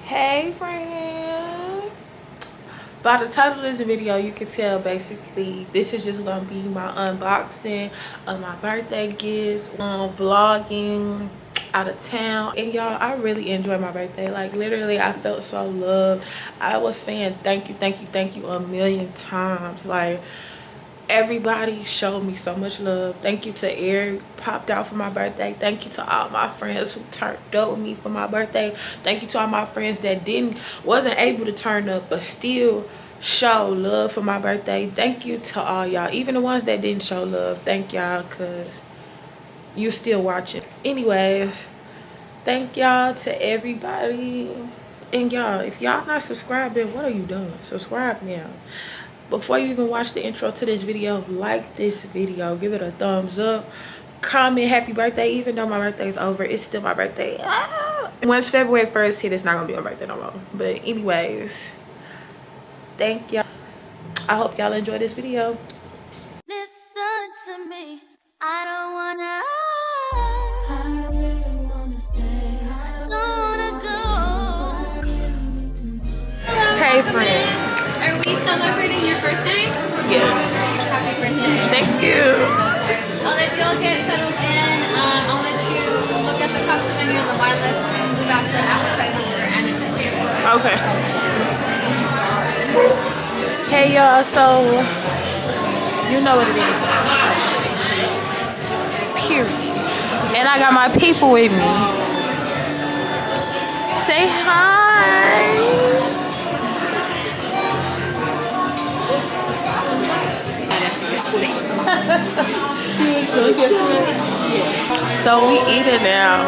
Hey friend, by the title of this video you can tell basically this is just gonna be my unboxing of my birthday gifts, vlogging out of town. And y'all, I really enjoyed my birthday. Like literally I felt so loved. I was saying thank you a million times. Like everybody showed me so much love. Thank you to Eric, popped out for my birthday. Thank you to all my friends who turned up with me for my birthday. Thank you to all my friends that wasn't able to turn up but still show love for my birthday. Thank you to all y'all, even the ones that didn't show love. Thank y'all, because you still watching. Anyways, thank y'all to everybody. And y'all, if y'all not subscribing, what are you doing? Subscribe now. Before you even watch the intro to this video, like this video, give it a thumbs up, comment happy birthday. Even though my birthday is over, it's still my birthday. Once February 1st hit, it's not gonna be my birthday no more. But anyways, thank y'all. I hope y'all enjoy this video. Listen to me, I don't wanna go. Hey friend. Are we celebrating your birthday? Yes. Happy birthday. Thank you. I'll let you all get settled in. I'll let you look at the cocktail menu on the wine list and move out the appetizers for Anna. Okay. Hey y'all, so you know what it is. Period. And I got my people with me. Say hi. So we eating now.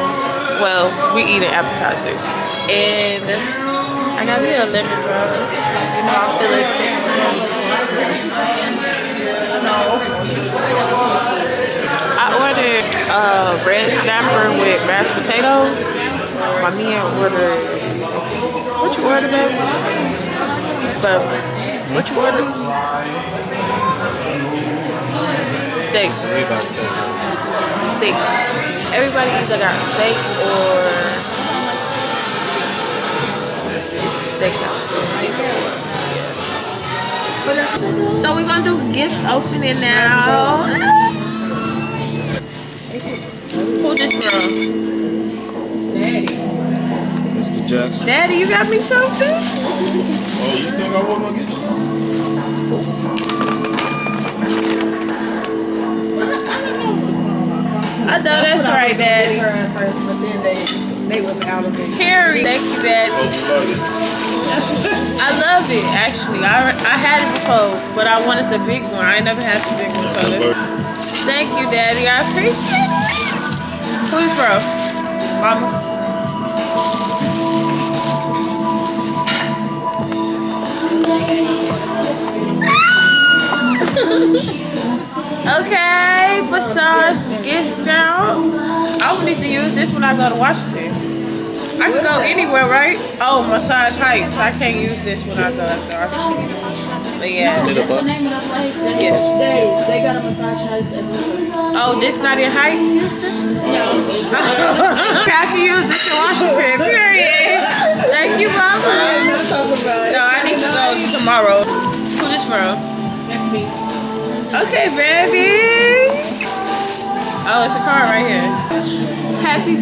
Well, we eating appetizers, and I got me a lemon drop. You know, I'm feeling sexy. I ordered red snapper with mashed potatoes. My man ordered. What you ordered, baby? But what you ordered? Steak. Steak. Everybody either got steak or steak house. So we're gonna do gift opening now. Who this from? Daddy. Mr. Jackson. Daddy, you got me something? Oh, you think I wasn't gonna get you something? I know that's right, Daddy. Her at first, but then they was out of it. Carrie, thank you, Daddy. Oh, you love it. I love it actually. I had it before, but I wanted the big one. I ain't never had the big one. So thank you, Daddy. I appreciate it. Who's from? Mama. Okay, massage gets down. I would need to use this when I go to Washington. I can go anywhere, right? Oh, Massage Heights. I can't use this when I go to Washington. But yeah. Yes. They got a Massage Heights and Oh, this not in Heights, Houston? No. I can use this in Washington, period. Thank you, Mama. No, I need to go tomorrow. Who this from? That's me. Okay, baby. Oh, it's a card right here.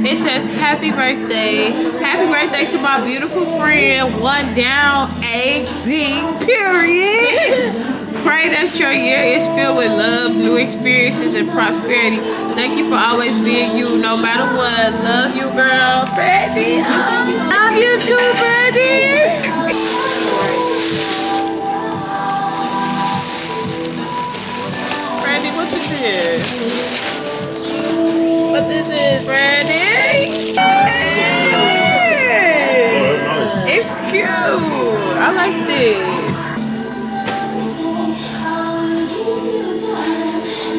It says happy birthday. Happy birthday to my beautiful friend, one down, A.B. period. Pray that your year is filled with love, new experiences, and prosperity. Thank you for always being you, no matter what. Love you, girl. Freddie. Love you too, Freddie. Freddie, what is this? What is this, Freddie? Hey. It's cute. I like this.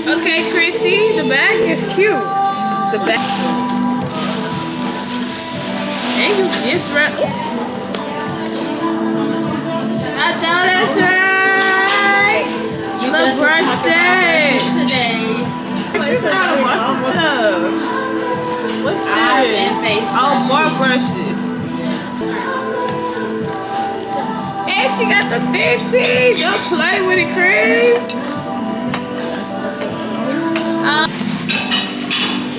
Okay, Chrissy, the bag is cute. The bag. And you gift wrap. I know that's right. Little birthday. Today. She's got a bunch of stuff. What's that? Oh, more brushes. she got the 15. Don't play with it, Chris.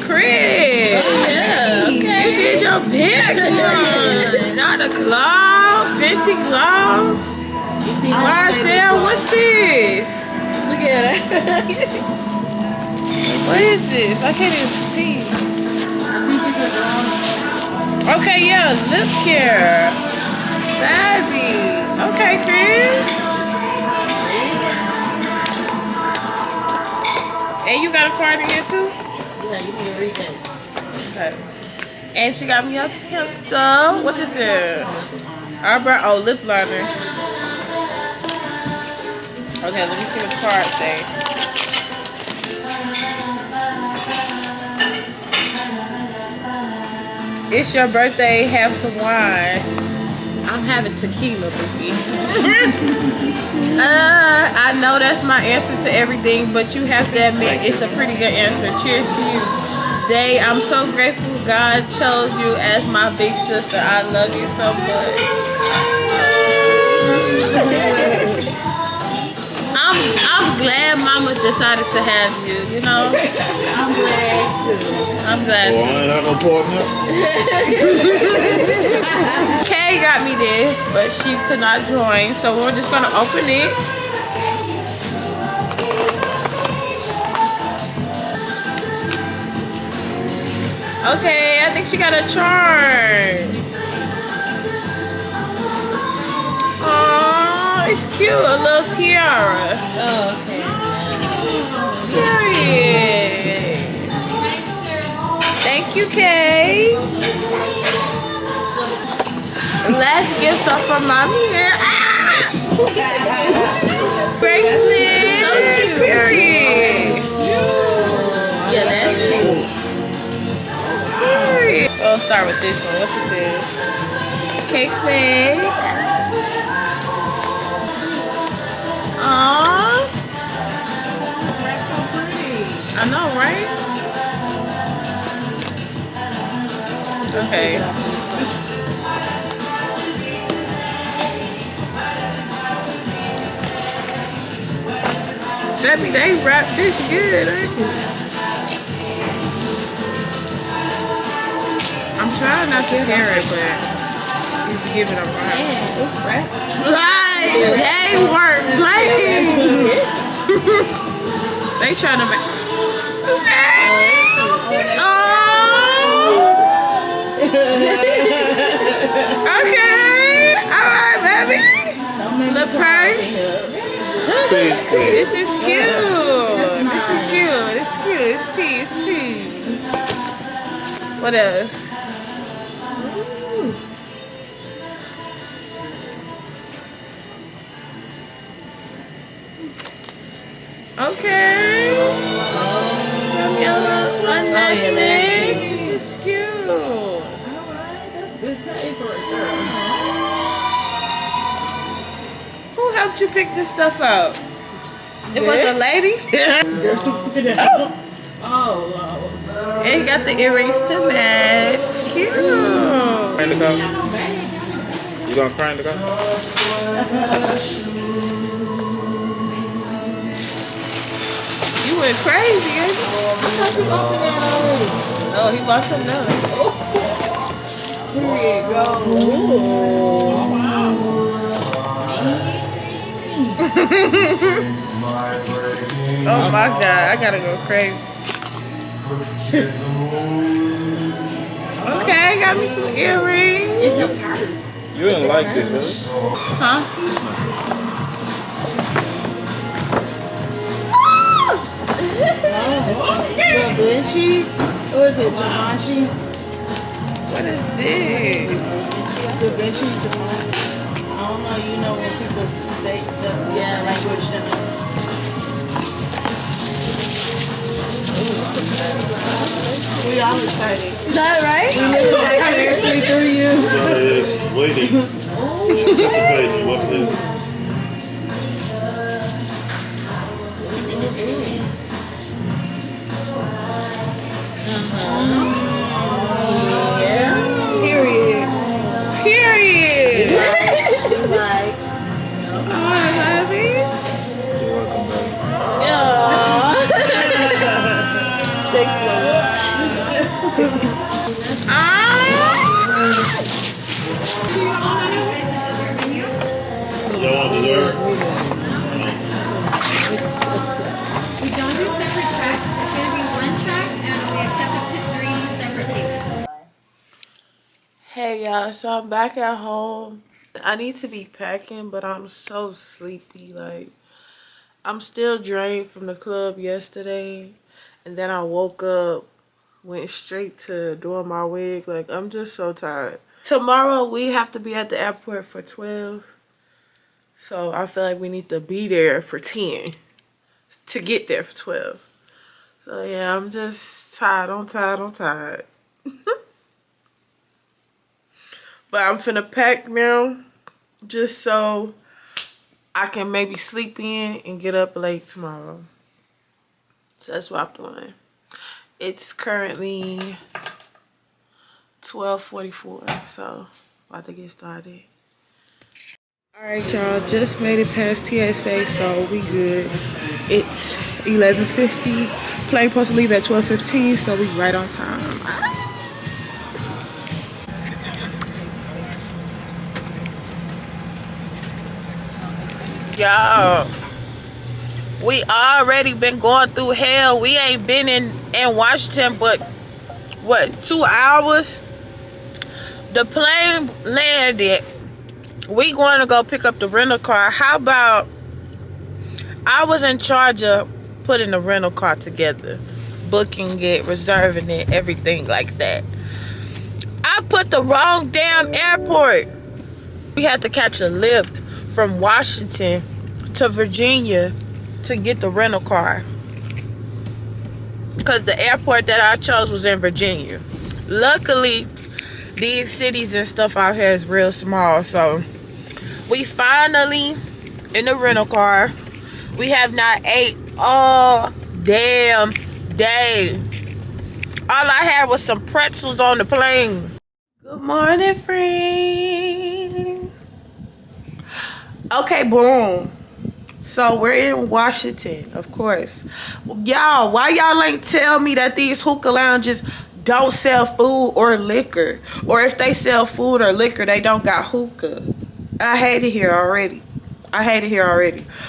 Chris. Oh, yeah. Okay. You did your big one. Not a glove. 50 gloves. Marcel, what's this? Look at it. What is this? I can't even see. Okay, yeah, lip care. Savvy. Okay, Chris. And you got a card in here too? Yeah, you need to read that. Okay. And she got me a pencil. What is it? Eyebrow, oh, lip liner. Okay, let me see what the card say. It's your birthday, have some wine. I'm having tequila, Bookie. I know that's my answer to everything, but you have to admit it's a pretty good answer. Cheers to you. Day, I'm so grateful God chose you as my big sister. I love you so much. I'm glad Mama decided to have you, you know? I'm glad too. I'm glad. Oh, I ain't have no partner. Kay got me this, but she could not join, so we're just gonna open it. Okay, I think she got a charm. Oh, it's cute, a little tiara. Oh, okay. Period. Thank you, Kay. Last gifts are from mommy here. Ah! Bracelet. Period. Yeah, that's cute. Period. I'll start with this one. What's this? Cake spade. Aww. That's so pretty. I know, right? Okay. Debbie, they wrapped this good, ain't it? I'm trying not to hear it, but he's giving them right. Yeah, it's wrapped. Like, they weren't playing. They trying to make. Oh. Okay. All right, baby. The purse. Face clean. This is cute. This is cute. It's cute. It's tea. It's tea. What else? Okay. Yellow necklace. This is cute. Alright, that's good taste right there. Who helped you pick this stuff out? It was a lady. Oh, And you got the earrings to match. Cute. Cry in the car? You gonna cry in the car? You went crazy, ain't you? Oh, he bought some now. here you go. Oh my God, I gotta go crazy. Okay, got me some earrings. It's a purse. You didn't like this, Huh? The Vinci? Or is it Jamashi? What is this? The Vinci Jamashi. I don't know, you know when people say that's language does. We all excited. Is that right? We live vicariously through you. It's waiting. Anticipating. What's this? Yeah. Period. Period. Like, Yeah, so I'm back at home. I need to be packing, but I'm so sleepy. Like, I'm still drained from the club yesterday. And then I woke up, went straight to doing my wig. Like, I'm just so tired. Tomorrow, we have to be at the airport for 12. So, I feel like we need to be there for 10 to get there for 12. So, yeah, I'm just tired. I'm tired. But I'm finna pack now, just so I can maybe sleep in and get up late tomorrow. So that's what I'm doing. It's currently 12:44, so about to get started. Alright, y'all, just made it past TSA, so we good. It's 11:50. Plane supposed to leave at 12:15, so we right on time. Y'all, we already been going through hell. We ain't been in Washington but what, 2 hours? The plane landed. We going to go pick up the rental car. How about I was in charge of putting the rental car together, booking it, reserving it, everything like that. I put the wrong damn airport. We had to catch a lift from Washington to Virginia to get the rental car, because the airport that I chose was in Virginia. Luckily, these cities and stuff out here is real small, so we finally in the rental car. We have not ate all damn day. All I had was some pretzels on the plane. Good morning, friend. Okay, boom. So we're in Washington, of course. Y'all, why y'all ain't tell me that these hookah lounges don't sell food or liquor? Or if they sell food or liquor, they don't got hookah. I hate it here already.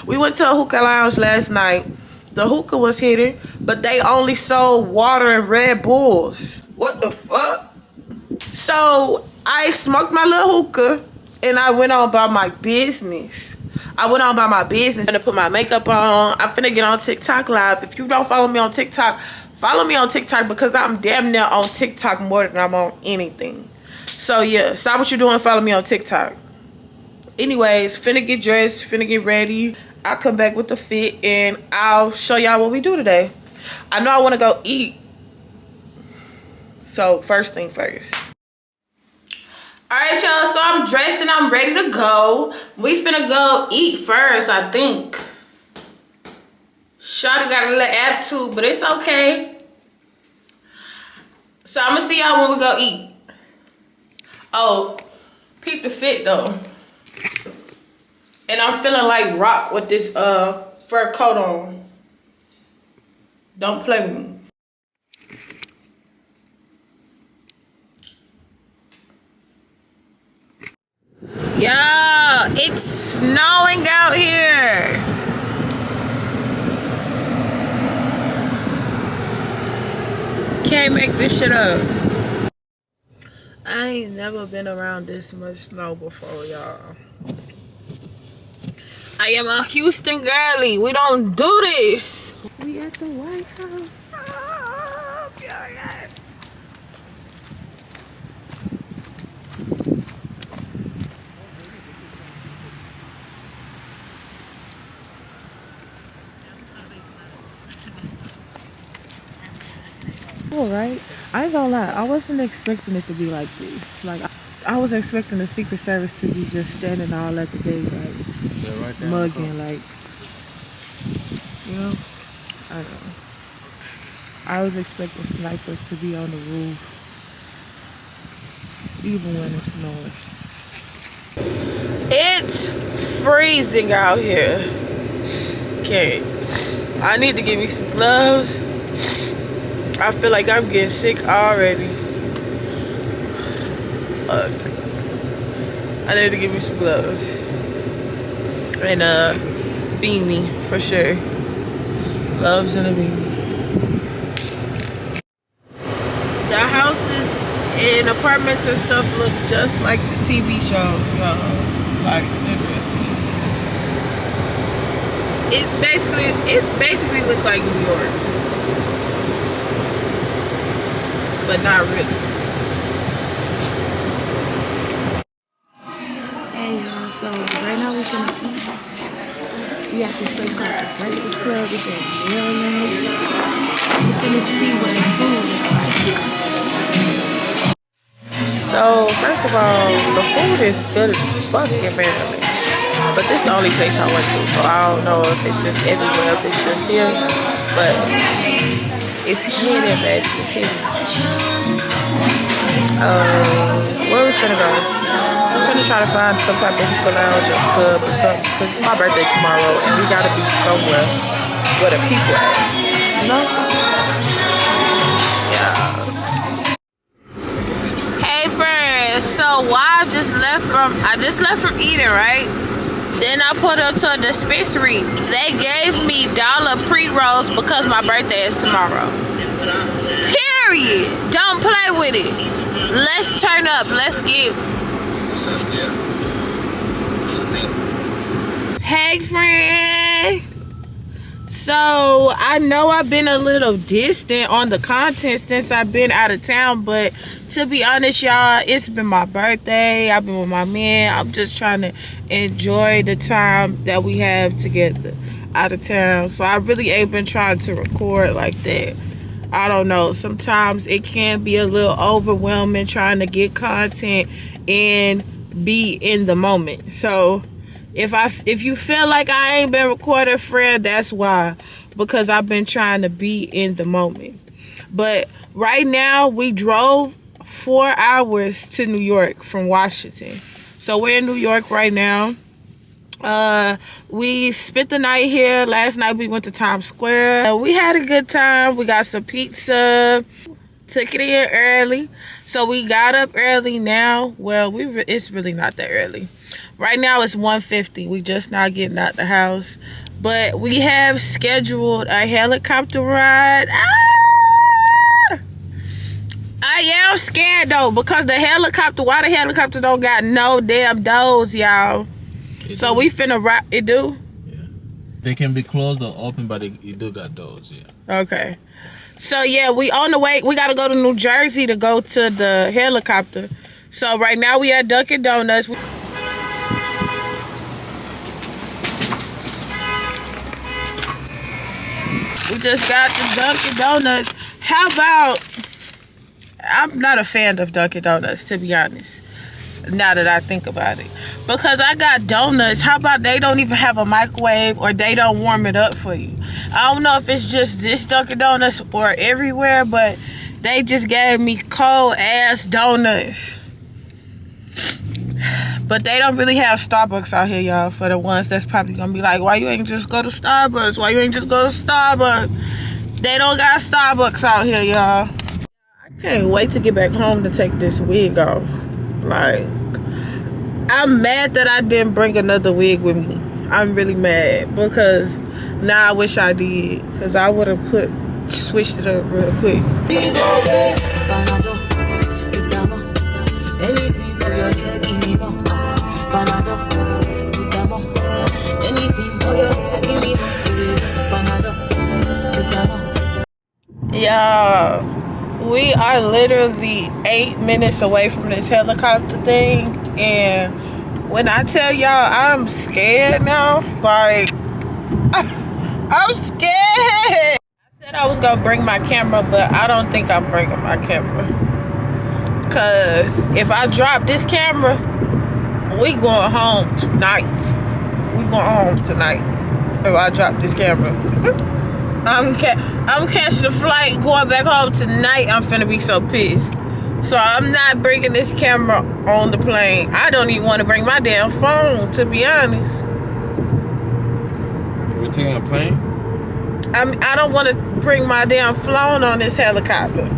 We went to a hookah lounge last night. The hookah was hidden, but they only sold water and Red Bulls. What the fuck? So I smoked my little hookah and I went on about my business. I'm gonna put my makeup on. I'm finna get on TikTok live. If you don't follow me on TikTok, follow me on TikTok, because I'm damn near on TikTok more than I'm on anything. So yeah, stop what you're doing. Follow me on TikTok. Anyways, finna get dressed, finna get ready. I'll come back with the fit and I'll show y'all what we do today. I know I wanna go eat. So first thing first. Alright, y'all, so I'm dressed and I'm ready to go. We finna go eat first, I think. Shawty got a little attitude, but it's okay. So I'm gonna see y'all when we go eat. Oh, peep the fit though. And I'm feeling like rock with this fur coat on. Don't play with me. Y'all, it's snowing out here. Can't make this shit up. I ain't never been around this much snow before, y'all. I am a Houston girly. We don't do this. We at the White House. Oh, period. All right. I ain't gonna lie. I wasn't expecting it to be like this. Like, I was expecting the Secret Service to be just standing all at the gate, like, right there, mugging, like, you know? I don't know. I was expecting snipers to be on the roof, even when it's snowing. It's freezing out here. Okay. I need to get me some gloves. I feel like I'm getting sick already. Fuck. I need to get me some gloves. And a beanie for sure. Gloves and a beanie. The house is in a apartments and stuff look just like the TV shows, y'all. Like literally. It basically looked like New York. But not really. Hey y'all, so right now we're gonna eat. We have this place called the Breakfast Club. It's in Maryland. We're gonna see what the food is like. So first of all, the food is good as fuck in Maryland. But this is the only place I went to, so I don't know if it's just everywhere, if it's just here. But it's hidden, baby. It's hidden. Where we finna go? We're gonna try to find some type of hookah lounge or club or something, because it's my birthday tomorrow and we gotta be somewhere where the people at. You know? Yeah. Hey friends, so I just left from eating, right? Then I put up to a dispensary. They gave me dollar pre-rolls because my birthday is tomorrow. Period. Don't play with it. Let's turn up. Let's get. Hey friend. So I know I've been a little distant on the content since I've been out of town, but to be honest, y'all, it's been my birthday. I've been with my man. I'm just trying to enjoy the time that we have together out of town. So I really ain't been trying to record like that. I don't know. Sometimes it can be a little overwhelming trying to get content and be in the moment. So if you feel like I ain't been recording, friend, that's why. Because I've been trying to be in the moment. But right now, we drove 4 hours to New York from Washington. So we're in New York right now. We spent the night here. Last night we went to Times Square. We had a good time. We got some pizza. Took it in early. So we got up early now. Well, it's really not that early. Right now it's 1:50. We just not getting out the house. But we have scheduled a helicopter ride. I am scared though, because the helicopter don't got no damn doors, y'all. So we finna ride. It do? Yeah. They can be closed or open, but it do got doors, yeah. Okay. So yeah, we on the way. We gotta go to New Jersey to go to the helicopter. So right now we at Dunkin' Donuts. We just got the Dunkin' Donuts. How about, I'm not a fan of Dunkin' Donuts, to be honest, now that I think about it. Because I got donuts, how about they don't even have a microwave, or they don't warm it up for you? I don't know if it's just this Dunkin' Donuts or everywhere, but they just gave me cold ass donuts. But they don't really have Starbucks out here, y'all. For the ones that's probably gonna be like, why you ain't just go to Starbucks? Why you ain't just go to Starbucks? They don't got Starbucks out here, y'all. I can't wait to get back home to take this wig off. Like, I'm mad that I didn't bring another wig with me. I'm really mad, because now I wish I did, because I would have switched it up real quick. Y'all, we are literally 8 minutes away from this helicopter thing, and when I tell y'all I'm scared now, like, I'm scared. I said I was gonna bring my camera, but I don't think I'm bringing my camera, because if I drop this camera, we going home tonight. We going home tonight if I drop this camera. I'm catching a flight going back home tonight. I'm finna be so pissed. So I'm not bringing this camera on the plane. I don't even want to bring my damn phone, to be honest. We're taking a plane? I don't want to bring my damn phone on this helicopter.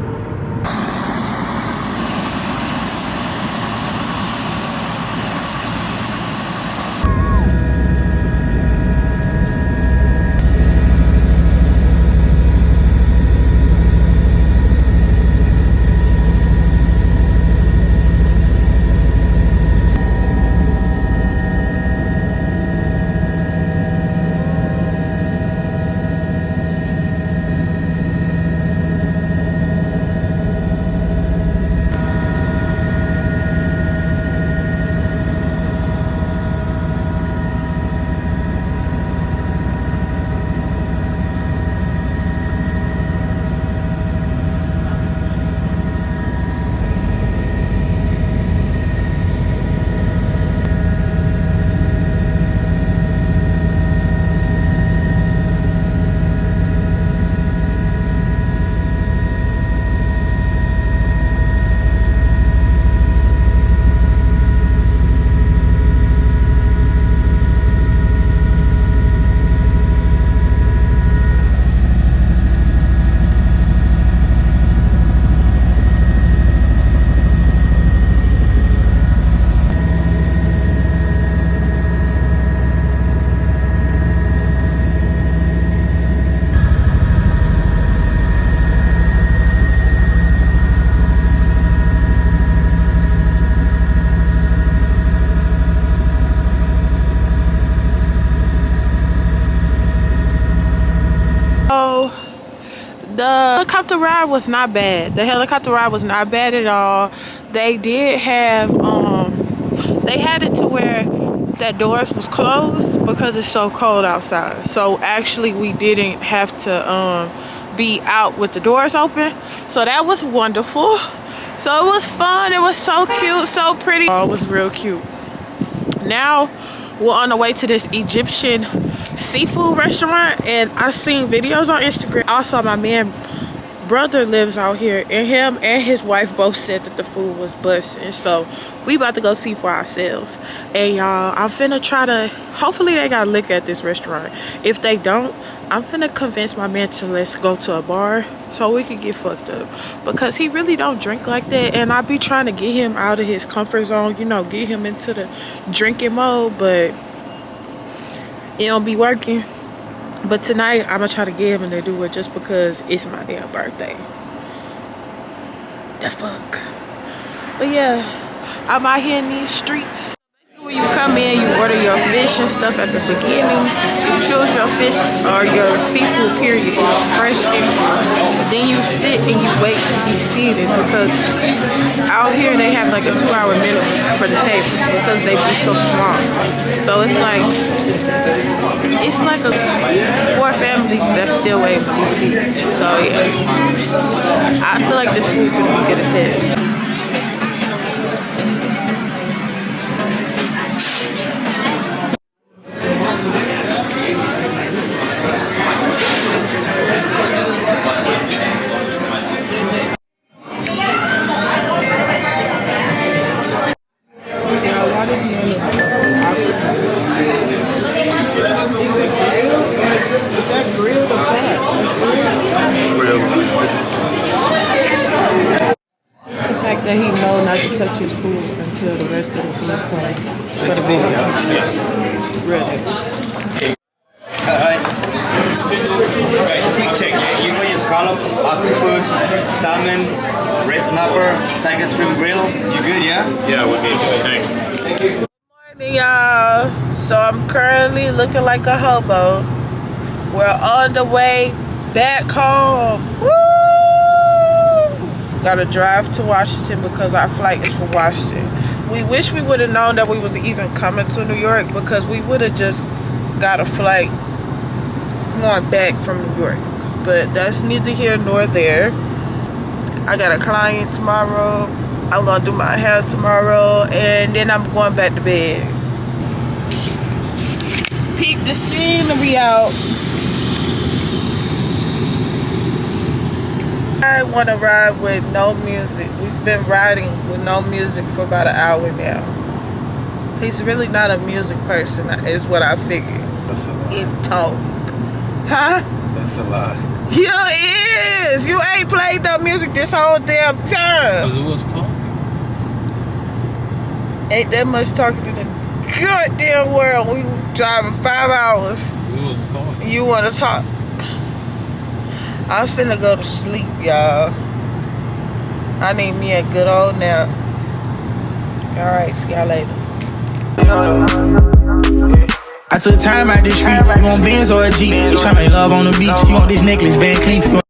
The helicopter ride was not bad. The helicopter ride was not bad at all. They did have they had it to where that doors was closed because it's so cold outside. So actually we didn't have to be out with the doors open. So that was wonderful. So it was fun. It was so cute, so pretty. Oh, it was real cute. Now we're on the way to this Egyptian seafood restaurant, and I seen videos on Instagram. Also, my brother lives out here, and him and his wife both said that the food was busting. So we about to go see for ourselves. And y'all, I'm finna try to, hopefully they got liquor at this restaurant. If they don't, I'm finna convince my man to let's go to a bar so we can get fucked up, because he really don't drink like that, and I be trying to get him out of his comfort zone, you know, get him into the drinking mode, but it don't be working. But tonight I'm gonna try to get him to do it just because it's my damn birthday. The fuck. But yeah, I'm out here in these streets. When you come in, you order your fish and stuff at the beginning. You choose your fish or your seafood, period. It's fresh seafood. Then you sit and you wait to be seated, because out here they have like a 2-hour minimum for the tables because they be so small. So it's like a 4 families that's still waiting to be seated. So yeah, I feel like this food could be good as hell. That he know not to touch his food until the rest of the food comes for the video. Really. Alright. Quick check, yeah. You got your scallops, octopus, salmon, red snapper, tiger shrimp grill. You good, yeah? Yeah, we're good. Thanks. Good morning, y'all. So I'm currently looking like a hobo. We're on the way back home. Woo! Gotta drive to Washington because our flight is for Washington. We wish we would have known that we was even coming to New York, because we would have just got a flight going back from New York. But that's neither here nor there. I got a client tomorrow. I'm gonna do my hair tomorrow, and then I'm going back to bed. Peep the scenery out. I want to ride with no music. We've been riding with no music for about an hour now. He's really not a music person, is what I figured. That's a lie. In talk. Huh? That's a lie. Yeah, it is. You ain't played no music this whole damn time. Because it was talking. Ain't that much talking in the goddamn world. We driving 5 hours. We was talking. You want to talk? I'm finna go to sleep, y'all. I need me a good old nap. Alright, see y'all later. I took time out this street. You want Benz or a Jeep? You tryna make love on the beach. You want this necklace, Van Cleef.